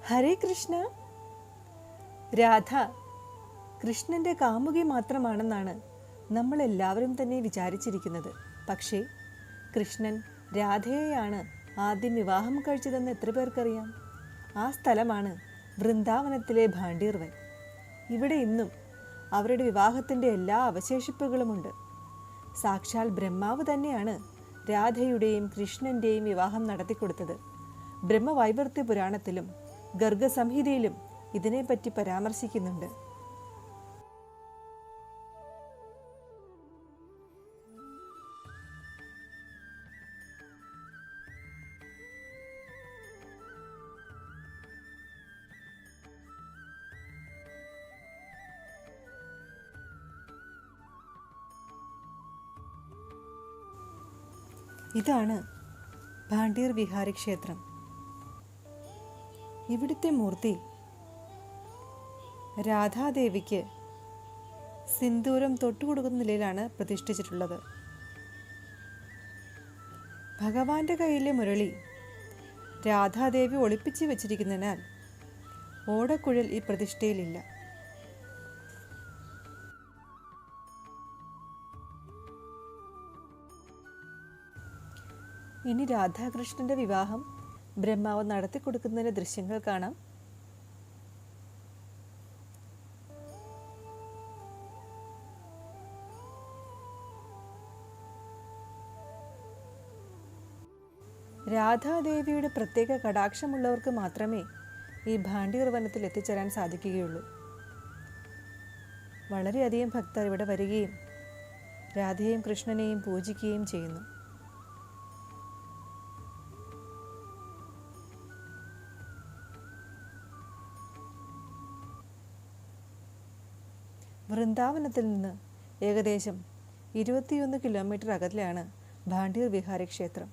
ഹരേ കൃഷ്ണ. രാധ കൃഷ്ണൻ്റെ കാമുകി മാത്രമാണെന്നാണ് നമ്മളെല്ലാവരും തന്നെ വിചാരിച്ചിരിക്കുന്നത്. പക്ഷേ കൃഷ്ണൻ രാധയെയാണ് ആദ്യം വിവാഹം കഴിച്ചതെന്ന് എത്ര പേർക്കറിയാം? ആ സ്ഥലമാണ് വൃന്ദാവനത്തിലെ ഭാണ്ഡീർവൻ. ഇവിടെ ഇന്നും അവരുടെ വിവാഹത്തിൻ്റെ എല്ലാ അവശേഷിപ്പുകളുമുണ്ട്. സാക്ഷാൽ ബ്രഹ്മാവ് തന്നെയാണ് രാധയുടെയും കൃഷ്ണൻ്റെയും വിവാഹം നടത്തിക്കൊടുത്തത്. ബ്രഹ്മവൈവർത്തി പുരാണത്തിലും ഗർഗസംഹിതയിലും ഇതിനെപ്പറ്റി പരാമർശിക്കുന്നുണ്ട്. ഇതാണ് ഭാണ്ഡീർ വിഹാരി ക്ഷേത്രം. ഇവിടുത്തെ മൂർത്തി രാധാദേവിക്ക് സിന്ദൂരം തൊട്ടുകൊടുക്കുന്ന നിലയിലാണ് പ്രതിഷ്ഠിച്ചിട്ടുള്ളത്. ഭഗവാന്റെ കയ്യിലെ മുരളി രാധാദേവി ഒളിപ്പിച്ച് വെച്ചിരിക്കുന്നതിനാൽ ഓടക്കുഴൽ ഈ പ്രതിഷ്ഠയിലില്ല. ഇനി രാധാകൃഷ്ണന്റെ വിവാഹം ബ്രഹ്മാവ് നടത്തിക്കൊടുക്കുന്നതിൻ്റെ ദൃശ്യങ്ങൾ കാണാം. രാധാദേവിയുടെ പ്രത്യേക കടാക്ഷമുള്ളവർക്ക് മാത്രമേ ഈ ഭാണ്ഡീർ വനത്തിൽ എത്തിച്ചേരാൻ സാധിക്കുകയുള്ളൂ. വളരെയധികം ഭക്തർ ഇവിടെ വരികയും രാധയെയും കൃഷ്ണനെയും പൂജിക്കുകയും ചെയ്യുന്നു. വൃന്ദാവനത്തിൽ നിന്ന് ഏകദേശം 21 കിലോമീറ്റർ അകലെയാണ് ഭാണ്ഡീർ വിഹാരി ക്ഷേത്രം.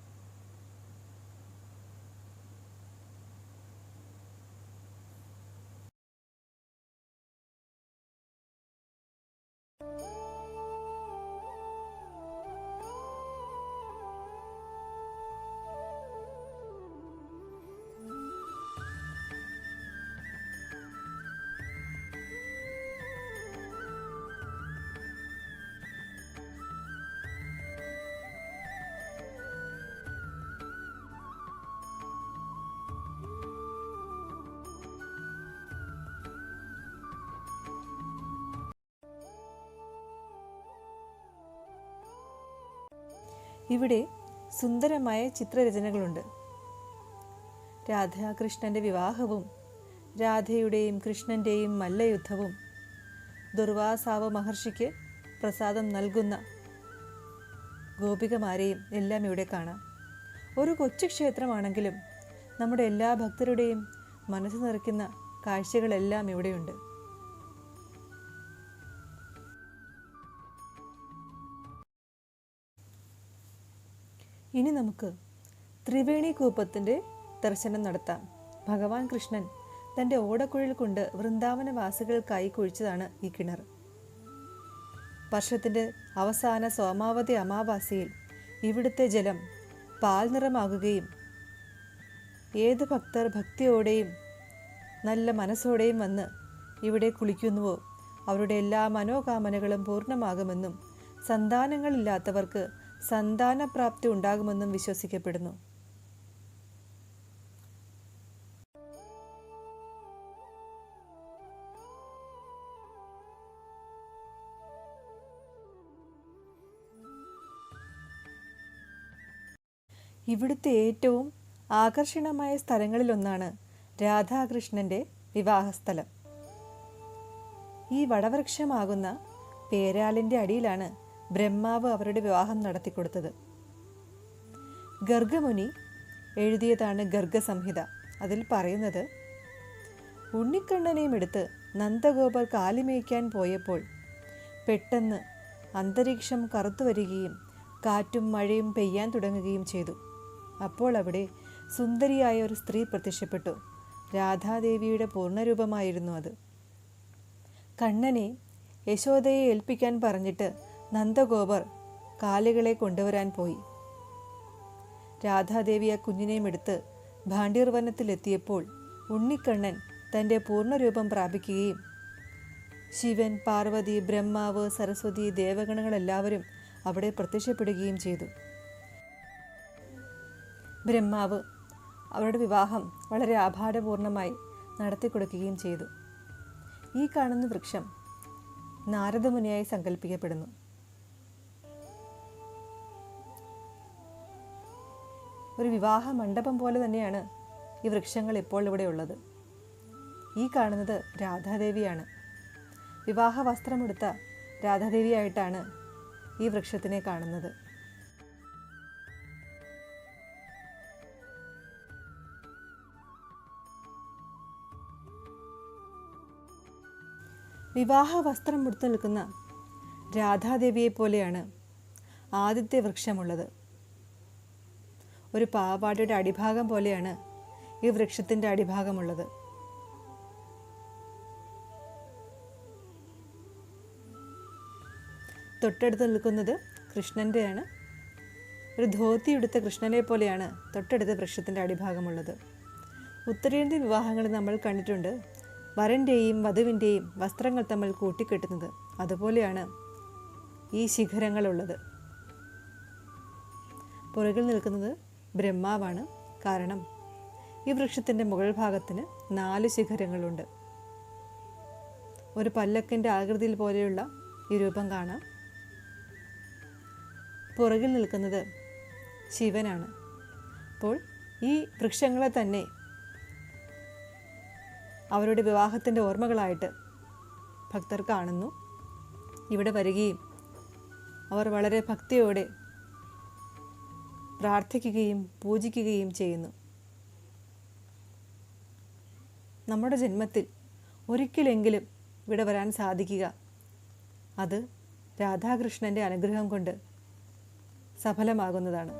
ഇവിടെ സുന്ദരമായ ചിത്രരചനകളുണ്ട്. രാധാകൃഷ്ണൻ്റെ വിവാഹവും രാധയുടെയും കൃഷ്ണൻ്റെയും മല്ലയുദ്ധവും ദുർവാസാവ് മഹർഷിക്ക് പ്രസാദം നൽകുന്ന ഗോപികമാരെയും എല്ലാം ഇവിടെ കാണാം. ഒരു കൊച്ചു ക്ഷേത്രമാണെങ്കിലും നമ്മുടെ എല്ലാ ഭക്തരുടെയും മനസ്സ് നിറയ്ക്കുന്ന കാഴ്ചകളെല്ലാം ഇവിടെയുണ്ട്. ഇനി നമുക്ക് ത്രിവേണി കൂപ്പത്തിൻ്റെ ദർശനം നടത്താം. ഭഗവാൻ കൃഷ്ണൻ തൻ്റെ ഓടക്കുഴൽ കൊണ്ട് വൃന്ദാവനവാസികൾക്കായി കുഴിച്ചതാണ് ഈ കിണർ. വർഷത്തിൻ്റെ അവസാന സോമാവതി അമാവാസിയിൽ ഇവിടുത്തെ ജലം പാൽ നിറമാകുകയും ഏത് ഭക്തർ ഭക്തിയോടെയും നല്ല മനസ്സോടെയും വന്ന് ഇവിടെ കുളിക്കുന്നുവോ അവരുടെ എല്ലാ മനോകാമനകളും പൂർണ്ണമാകുമെന്നും സന്താനങ്ങളില്ലാത്തവർക്ക് സന്താനപ്രാപ്തി ഉണ്ടാകുമെന്നും വിശ്വസിക്കപ്പെടുന്നു. ഇവിടുത്തെ ഏറ്റവും ആകർഷണമായ സ്ഥലങ്ങളിലൊന്നാണ് രാധാകൃഷ്ണൻ്റെ വിവാഹസ്ഥലം. ഈ വടവൃക്ഷമാകുന്ന പേരാലിൻ്റെ അടിയിലാണ് ബ്രഹ്മാവ് അവരുടെ വിവാഹം നടത്തിക്കൊടുത്തത്. ഗർഗമുനി എഴുതിയതാണ് ഗർഗസംഹിത. അതിൽ പറയുന്നത്, ഉണ്ണിക്കണ്ണനെയും എടുത്ത് നന്ദഗോപർ കാലിമേയ്ക്കാൻ പോയപ്പോൾ പെട്ടെന്ന് അന്തരീക്ഷം കറുത്തു വരികയും കാറ്റും മഴയും പെയ്യാൻ തുടങ്ങുകയും ചെയ്തു. അപ്പോൾ അവിടെ സുന്ദരിയായ ഒരു സ്ത്രീ പ്രത്യക്ഷപ്പെട്ടു. രാധാദേവിയുടെ പൂർണ്ണരൂപമായിരുന്നു അത്. കണ്ണനെ യശോദയെ ഏൽപ്പിക്കാൻ പറഞ്ഞിട്ട് നന്ദഗോപർ കാലുകളെ കൊണ്ടുവരാൻ പോയി. രാധാദേവി ആ കുഞ്ഞിനെയും എടുത്ത് ഭാണ്ഡീർ വനത്തിലെത്തിയപ്പോൾ ഉണ്ണിക്കണ്ണൻ തൻ്റെ പൂർണ്ണരൂപം പ്രാപിക്കുകയും ശിവൻ, പാർവതി, ബ്രഹ്മാവ്, സരസ്വതി, ദേവഗണങ്ങളെല്ലാവരും അവിടെ പ്രത്യക്ഷപ്പെടുകയും ചെയ്തു. ബ്രഹ്മാവ് അവരുടെ വിവാഹം വളരെ ആഭാരപൂർണമായി നടത്തിക്കൊടുക്കുകയും ചെയ്തു. ഈ കാണുന്ന വൃക്ഷം നാരദമുനിയായി സങ്കല്പിക്കപ്പെടുന്നു. ഒരു വിവാഹ മണ്ഡപം പോലെ തന്നെയാണ് ഈ വൃക്ഷങ്ങൾ ഇപ്പോൾ ഇവിടെ ഉള്ളത്. ഈ കാണുന്നത് രാധാദേവിയാണ്. വിവാഹ വസ്ത്രമെടുത്ത രാധാദേവിയായിട്ടാണ് ഈ വൃക്ഷത്തിനെ കാണുന്നത്. വിവാഹ വസ്ത്രം ഉടുത്തു നിൽക്കുന്ന രാധാദേവിയെ പോലെയാണ് ആദ്യത്തെ വൃക്ഷമുള്ളത്. ഒരു പാവാടയുടെ അടിഭാഗം പോലെയാണ് ഈ വൃക്ഷത്തിൻ്റെ അടിഭാഗമുള്ളത്. തൊട്ടടുത്ത് നിൽക്കുന്നത് കൃഷ്ണൻ്റെയാണ്. ഒരു ധോത്തി എടുത്ത കൃഷ്ണനെ പോലെയാണ് തൊട്ടടുത്ത വൃക്ഷത്തിൻ്റെ അടിഭാഗമുള്ളത്. ഉത്തരേന്ത്യൻ വിവാഹങ്ങൾ നമ്മൾ കണ്ടിട്ടുണ്ട്. വരൻ്റെയും വധുവിൻ്റെയും വസ്ത്രങ്ങൾ തമ്മിൽ കൂട്ടിക്കെട്ടുന്നത്. അതുപോലെയാണ് ഈ ശിഖരങ്ങളുള്ളത്. പുറകിൽ നിൽക്കുന്നത് ബ്രഹ്മാവാണ്. കാരണം ഈ വൃക്ഷത്തിൻ്റെ മുകൾ ഭാഗത്തിന് 4 ശിഖരങ്ങളുണ്ട്. ഒരു പല്ലക്കിൻ്റെ ആകൃതിയിൽ പോലെയുള്ള ഈ രൂപം കാണാം. പുറകിൽ നിൽക്കുന്നത് ശിവനാണ്. അപ്പോൾ ഈ വൃക്ഷങ്ങളെ തന്നെ അവരുടെ വിവാഹത്തിൻ്റെ ഓർമ്മകളായിട്ട് ഭക്തർ കാണുന്നു. ഇവിടെ വരികയും അവർ വളരെ ഭക്തിയോടെ പ്രാർത്ഥിക്കുകയും പൂജിക്കുകയും ചെയ്യുന്നു. നമ്മുടെ ജന്മത്തിൽ ഒരിക്കലെങ്കിലും ഇവിടെ വരാൻ സാധിക്കുക, അത് രാധാകൃഷ്ണൻ്റെ അനുഗ്രഹം കൊണ്ട് സഫലമാകുന്നതാണ്.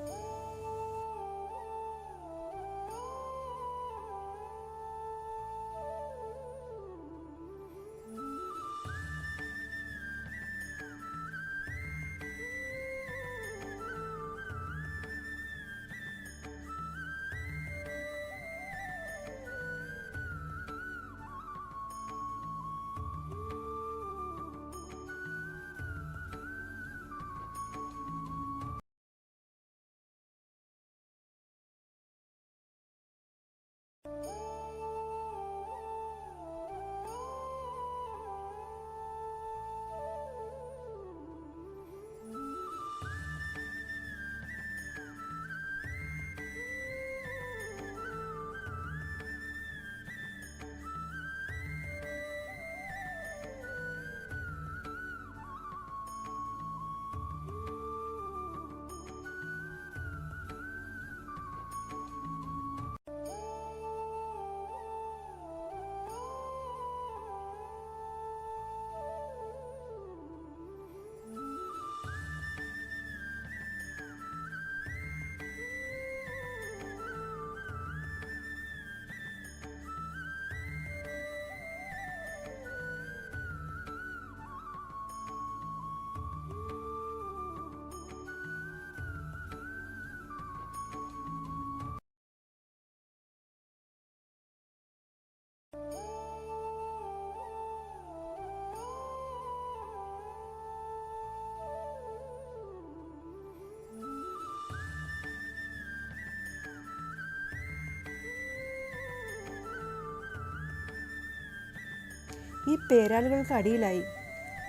ഈ പേരാലുകൾക്ക് അടിയിലായി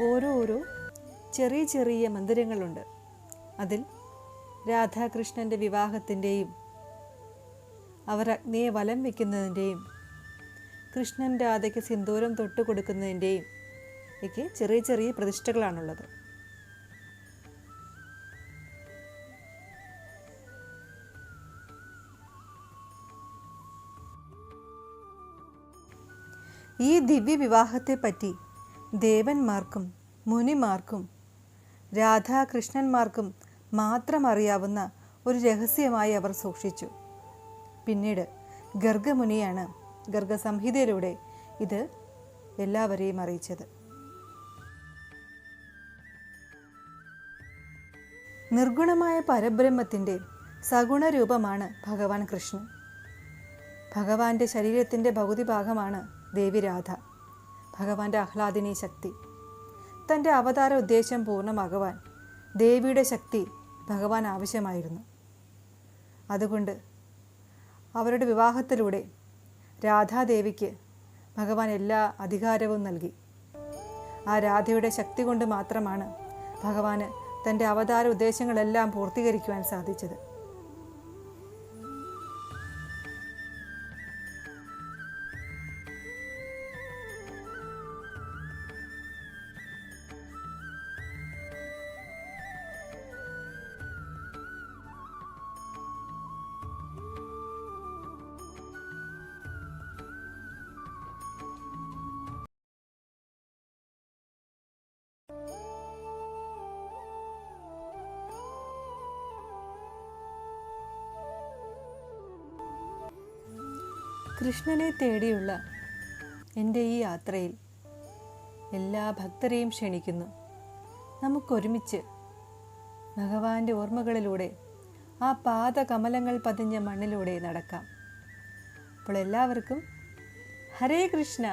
ഓരോ ചെറിയ ചെറിയ മന്ദിരങ്ങളുണ്ട്. അതിൽ രാധാകൃഷ്ണൻ്റെ വിവാഹത്തിൻ്റെയും അവർ അഗ്നിയെ വലം വയ്ക്കുന്നതിൻ്റെയും കൃഷ്ണൻ രാധയ്ക്ക് സിന്ദൂരം തൊട്ട് കൊടുക്കുന്നതിൻ്റെയും ഒക്കെ ചെറിയ ചെറിയ പ്രതിഷ്ഠകളാണുള്ളത്. ഈ ദിവ്യ വിവാഹത്തെപ്പറ്റി ദേവന്മാർക്കും മുനിമാർക്കും രാധാകൃഷ്ണന്മാർക്കും മാത്രം അറിയാവുന്ന ഒരു രഹസ്യമായി അവർ സൂക്ഷിച്ചു. പിന്നീട് ഗർഗമുനിയാണ് ഗർഗസംഹിതയിലൂടെ ഇത് എല്ലാവരെയും അറിയിച്ചത്. നിർഗുണമായ പരബ്രഹ്മത്തിൻ്റെ സഗുണരൂപമാണ് ഭഗവാൻ കൃഷ്ണൻ. ഭഗവാന്റെ ശരീരത്തിൻ്റെ പകുതി ഭാഗമാണ് ദേവി രാധ, ഭഗവാന്റെ ആഹ്ലാദിനി ശക്തി. തൻ്റെ അവതാര ഉദ്ദേശം പൂർണ്ണമാകുവാൻ ദേവിയുടെ ശക്തി ഭഗവാൻ ആവശ്യമായിരുന്നു. അതുകൊണ്ട് അവരുടെ വിവാഹത്തിലൂടെ രാധാദേവിക്ക് ഭഗവാൻ എല്ലാ അധികാരവും നൽകി. ആ രാധയുടെ ശക്തി കൊണ്ട് മാത്രമാണ് ഭഗവാന് തൻ്റെ അവതാര ഉദ്ദേശങ്ങളെല്ലാം പൂർത്തീകരിക്കുവാൻ സാധിച്ചത്. കൃഷ്ണനെ തേടിയുള്ള എൻ്റെ ഈ യാത്രയിൽ എല്ലാ ഭക്തരെയും ക്ഷണിക്കുന്നു. നമുക്കൊരുമിച്ച് ഭഗവാന്റെ ഓർമ്മകളിലൂടെ ആ പാദകമലങ്ങൾ പതിഞ്ഞ മണ്ണിലൂടെ നടക്കാം. അപ്പോൾ എല്ലാവർക്കും ഹരേ കൃഷ്ണ.